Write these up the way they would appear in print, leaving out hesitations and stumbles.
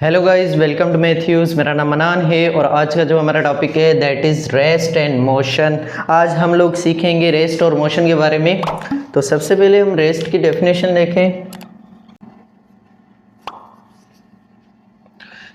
Hello guys, welcome to Mathews. मेरा नाम मनान है और आज का जो हमारा टॉपिक है that is rest and motion. आज हम लोग सीखेंगे रेस्ट और मोशन के बारे में। तो सबसे पहले हम रेस्ट की डेफिनेशन देखें।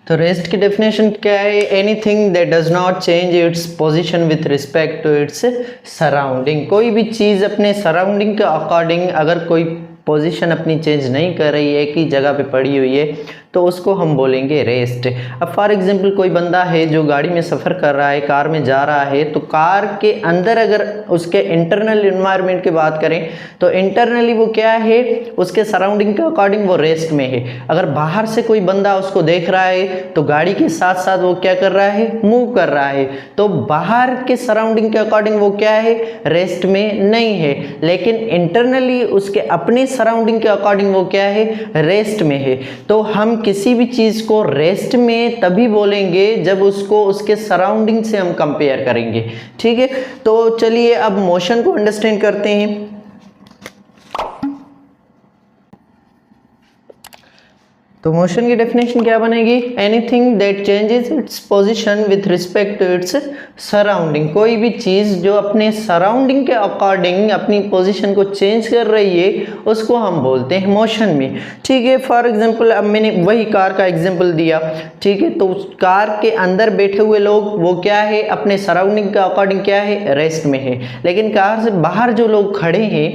तो रेस्ट की डेफिनेशन क्या है? Anything that does not change its position with respect to its surrounding. कोई भी चीज़ अपने सराउंडिंग के अकॉर्डिंग अगर कोई पोजीशन अपनी चेंज नहीं कर रही है, एक ही जगह पे पड़ी हुई है, तो उसको हम बोलेंगे रेस्ट। अब फॉर एग्जांपल कोई बंदा है जो गाड़ी में सफ़र कर रहा है, कार में जा रहा है, तो कार के अंदर अगर उसके इंटरनल इन्वायरमेंट की बात करें तो इंटरनली वो क्या है, उसके सराउंडिंग के अकॉर्डिंग वो रेस्ट में है। अगर बाहर से कोई बंदा उसको देख रहा है तो गाड़ी के साथ साथ वो क्या कर रहा है, मूव कर रहा है, तो बाहर के सराउंडिंग के अकॉर्डिंग वो क्या है, रेस्ट में नहीं है। लेकिन इंटरनली उसके अपने सराउंडिंग के अकॉर्डिंग वो क्या है, रेस्ट में है। तो हम किसी भी चीज़ को रेस्ट में तभी बोलेंगे जब उसको उसके सराउंडिंग से हम कंपेयर करेंगे। ठीक है, तो चलिए अब मोशन को अंडरस्टैंड करते हैं। तो मोशन की डेफिनेशन क्या बनेगी? Anything that changes its position with respect to its surrounding. कोई भी चीज़ जो अपने सराउंडिंग के अकॉर्डिंग अपनी पोजीशन को चेंज कर रही है उसको हम बोलते हैं मोशन में। ठीक है, फॉर एग्जांपल अब मैंने वही कार का एग्जांपल दिया। ठीक है, तो कार के अंदर बैठे हुए लोग वो क्या है, अपने सराउंडिंग के अकॉर्डिंग क्या है, रेस्ट में है। लेकिन कार से बाहर जो लोग खड़े हैं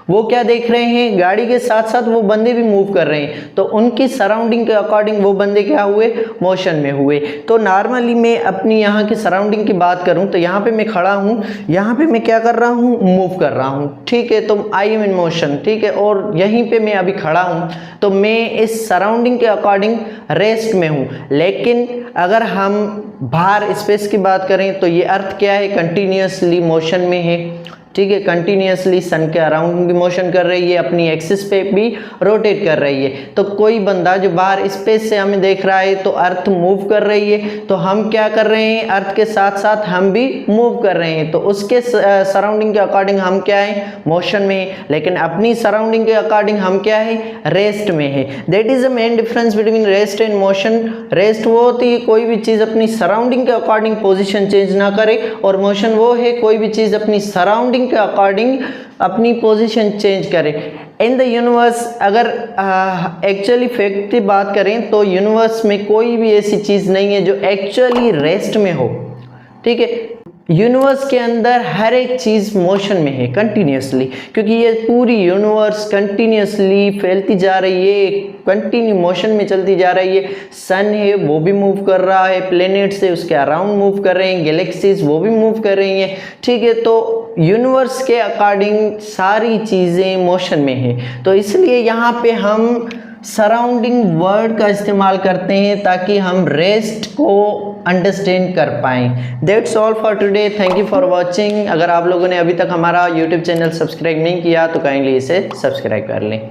वो क्या देख रहे हैं, गाड़ी के साथ साथ वो बंदे भी मूव कर रहे हैं, तो उनकी सराउंडिंग के अकॉर्डिंग वो बंदे क्या हुए, मोशन में हुए। तो नॉर्मली मैं अपनी यहाँ की सराउंडिंग की बात करूँ तो यहाँ पे मैं खड़ा हूँ, यहाँ पे मैं क्या कर रहा हूँ, मूव कर रहा हूँ। ठीक है, तो आई एम इन मोशन। ठीक है, और यहीं पे मैं अभी खड़ा हूँ तो मैं इस सराउंडिंग के अकॉर्डिंग रेस्ट में हूँ। लेकिन अगर हम बाहर स्पेस की बात करें तो ये अर्थ क्या है, कंटिन्यूसली मोशन में है। ठीक है, कंटिन्यूसली सन के अराउंड भी मोशन कर रही है, अपनी एक्सिस पे भी रोटेट कर रही है। तो कोई बंदा जो बाहर स्पेस से हमें देख रहा है तो अर्थ मूव कर रही है, तो हम क्या कर रहे हैं, अर्थ के साथ साथ हम भी मूव कर रहे हैं। तो उसके सराउंडिंग के अकॉर्डिंग हम क्या है, मोशन में है। लेकिन अपनी सराउंडिंग के अकॉर्डिंग हम क्या है, रेस्ट में है। That is the main difference between rest and motion. Rest वो होती है कोई भी चीज़ अपनी सराउंडिंग के अकॉर्डिंग पोजिशन चेंज ना करे, और मोशन वो है कोई भी चीज़ अपनी सराउंडिंग के अकॉर्डिंग अपनी पोजीशन चेंज करें। इन द यूनिवर्स अगर एक्चुअली फैक्ट की बात करें तो यूनिवर्स में कोई भी ऐसी चीज़ नहीं है जो एक्चुअली रेस्ट में हो। ठीक है, यूनिवर्स के अंदर हर एक चीज़ मोशन में है कंटिन्यूसली, क्योंकि ये पूरी यूनिवर्स कंटिन्यूसली फैलती जा रही है, कंटिन्यू मोशन में चलती जा रही है। सन है वो भी मूव कर रहा है, प्लैनेट्स है उसके अराउंड मूव कर रहे हैं, गैलेक्सीज वो भी मूव कर रही हैं। ठीक है, तो यूनिवर्स के अकॉर्डिंग सारी चीज़ें मोशन में है। तो इसलिए यहाँ पे हम सराउंडिंग वर्ड का इस्तेमाल करते हैं ताकि हम रेस्ट को अंडरस्टैंड कर पाएँ। That's all for today, thank you for watching. अगर आप लोगों ने अभी तक हमारा यूट्यूब चैनल सब्सक्राइब नहीं किया तो काइंडली इसे सब्सक्राइब कर लें।